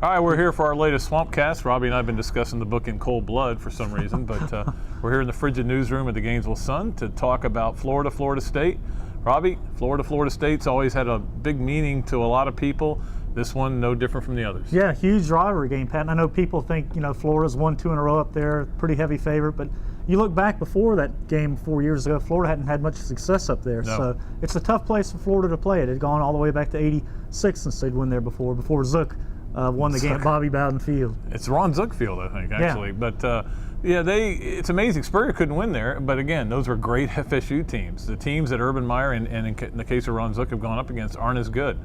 All right, we're here for our latest Swampcast. Robbie and I have been discussing the book in cold blood for some reason, but we're here in the frigid newsroom at the Gainesville Sun to talk about Florida State. Robbie, Florida State's always had a big meaning to a lot of people. This one, no different from the others. Yeah, huge rivalry game, Pat. And I know people think, Florida's won 2 in a row up there, pretty heavy favorite, but you look back before that game 4 years ago, Florida hadn't had much success up there. No. So it's a tough place for Florida to play. It had gone all the way back to '86 since they'd won there before Zook won the game at Bobby Bowden Field. It's Ron Zook Field, I think, actually. Yeah. But it's amazing. Spurrier couldn't win there, but again, those were great FSU teams. The teams that Urban Meyer and in the case of Ron Zook have gone up against aren't as good.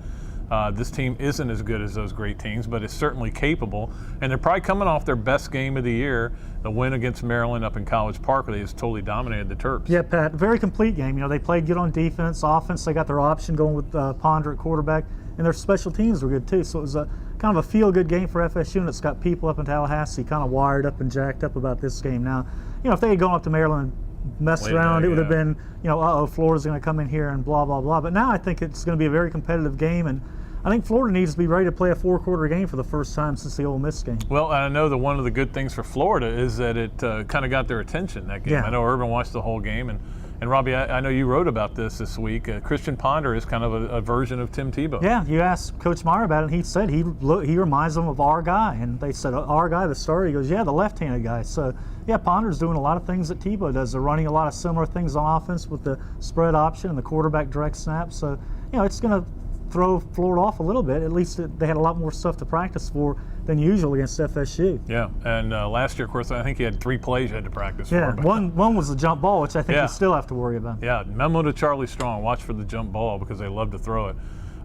This team isn't as good as those great teams, but it's certainly capable. And they're probably coming off their best game of the year, the win against Maryland up in College Park, where they just totally dominated the Terps. Yeah, Pat, very complete game. They played good on defense, offense. They got their option going with Ponder at quarterback, and their special teams were good too. So it was a kind of a feel-good game for FSU, and it's got people up in Tallahassee kind of wired up and jacked up about this game. Now, if they had gone up to Maryland and messed around, it would have been, Florida's going to come in here and blah, blah, blah. But now I think it's going to be a very competitive game, and I think Florida needs to be ready to play a 4-quarter game for the first time since the Ole Miss game. Well, I know that one of the good things for Florida is that it kind of got their attention, that game. Yeah. I know Urban watched the whole game, and Robbie, I know you wrote about this week. Christian Ponder is kind of a version of Tim Tebow. Yeah, you asked Coach Meyer about it, and he said he reminds them of our guy. And they said, our guy, the starter? He goes, yeah, the left-handed guy. So, yeah, Ponder's doing a lot of things that Tebow does. They're running a lot of similar things on offense with the spread option and the quarterback direct snap. So, it's going to throw Florida off a little bit. At least they had a lot more stuff to practice for than usual against FSU. Yeah, and last year, of course, I think he had 3 plays you had to practice for. Yeah, one was the jump ball, which I think you still have to worry about. Yeah, memo to Charlie Strong, watch for the jump ball because they love to throw it.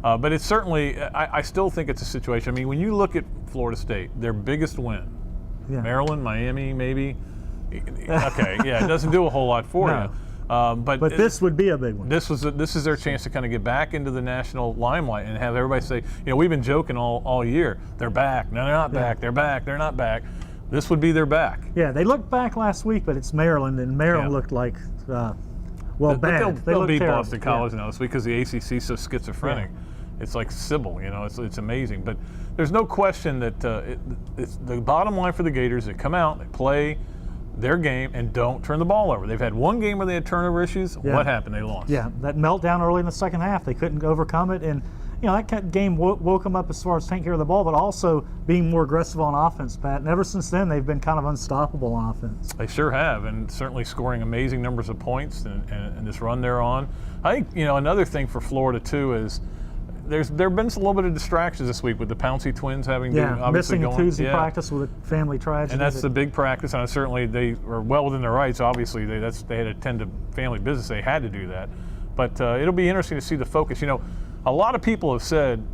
But it's certainly, I still think it's a situation. I mean, when you look at Florida State, their biggest win, Maryland, Miami, maybe. Okay, yeah, it doesn't do a whole lot for you. But this would be a big one. This is their chance to kind of get back into the national limelight and have everybody say, we've been joking all year. They're back. No, they're not back. They're back. They're not back. This would be their back. Yeah, they looked back last week, but it's Maryland, and Maryland looked like, bad. They'll beat Boston College now this week because the ACC is so schizophrenic. Yeah. It's like Sybil, it's amazing. But there's no question that it's the bottom line for the Gators. They come out, they play their game, and don't turn the ball over. They've had one game where they had turnover issues. Yeah. What happened? They lost. Yeah, that meltdown early in the second half, they couldn't overcome it. And, that game woke them up as far as taking care of the ball, but also being more aggressive on offense, Pat. And ever since then, they've been kind of unstoppable on offense. They sure have, and certainly scoring amazing numbers of points and this run they're on. I think, another thing for Florida, too, is there have been a little bit of distractions this week with the Pouncey twins having to obviously missing Tuesday practice with a family tragedy. And that's the big practice, and certainly they are well within their rights. Obviously, they had to attend to family business. They had to do that. But it'll be interesting to see the focus. A lot of people have said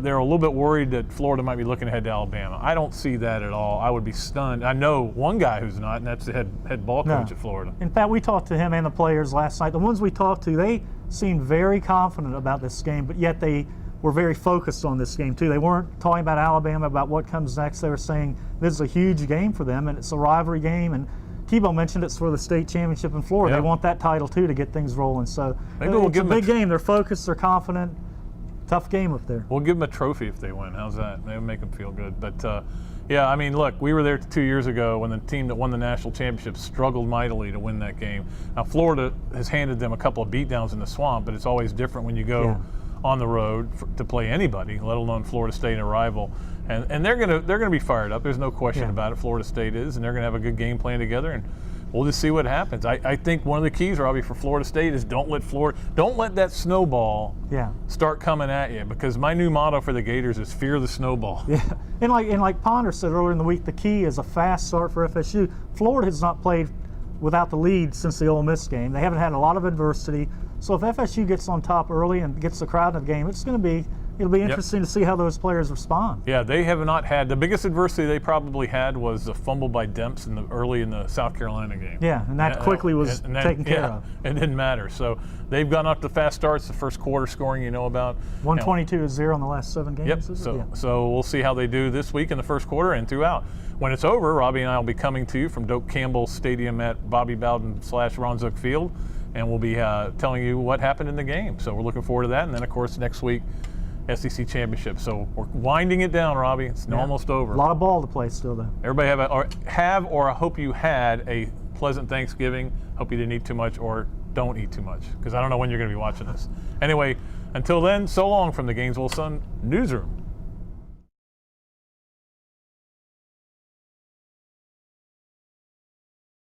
they're a little bit worried that Florida might be looking ahead to Alabama. I don't see that at all. I would be stunned. I know one guy who's not, and that's the head ball coach at Florida. In fact, we talked to him and the players last night. The ones we talked to, they seemed very confident about this game, but yet they were very focused on this game too. They weren't talking about Alabama, about what comes next. They were saying this is a huge game for them, and it's a rivalry game. And Tebow mentioned it's for the state championship in Florida. They want that title too to get things rolling. So maybe it's a big game. They're focused. They're confident. Tough game up there. We'll give them a trophy if they win. How's that? Maybe make them feel good. But look, we were there 2 years ago when the team that won the national championship struggled mightily to win that game. Now Florida has handed them a couple of beatdowns in the Swamp, but it's always different when you go on the road to play anybody, let alone Florida State, a rival. And they're gonna be fired up. There's no question about it. Florida State is, and they're gonna have a good game plan together. And we'll just see what happens. I think one of the keys, Robbie, for Florida State is don't let that snowball start coming at you, because my new motto for the Gators is fear the snowball. Yeah, and like Ponder said earlier in the week, the key is a fast start for FSU. Florida has not played without the lead since the Ole Miss game. They haven't had a lot of adversity. So if FSU gets on top early and gets the crowd in the game, it'll be interesting to see how those players respond. Yeah, they have not had, the biggest adversity they probably had was the fumble by Demps early in the South Carolina game. Yeah, and that quickly was taken care of. It didn't matter. So they've gone up to fast starts. The first quarter scoring, about. 122-0 in the last 7 games. Yep, so we'll see how they do this week in the first quarter and throughout. When it's over, Robbie and I will be coming to you from Doak Campbell Stadium at Bobby Bowden / Ron Zook Field, and we'll be telling you what happened in the game. So we're looking forward to that. And then, of course, next week, SEC championship. So we're winding it down, Robbie. It's almost over. A lot of ball to play still, though. Everybody or I hope you had a pleasant Thanksgiving. Hope you didn't eat too much, or don't eat too much, because I don't know when you're going to be watching this. Anyway, until then, so long from the Gainesville Sun newsroom.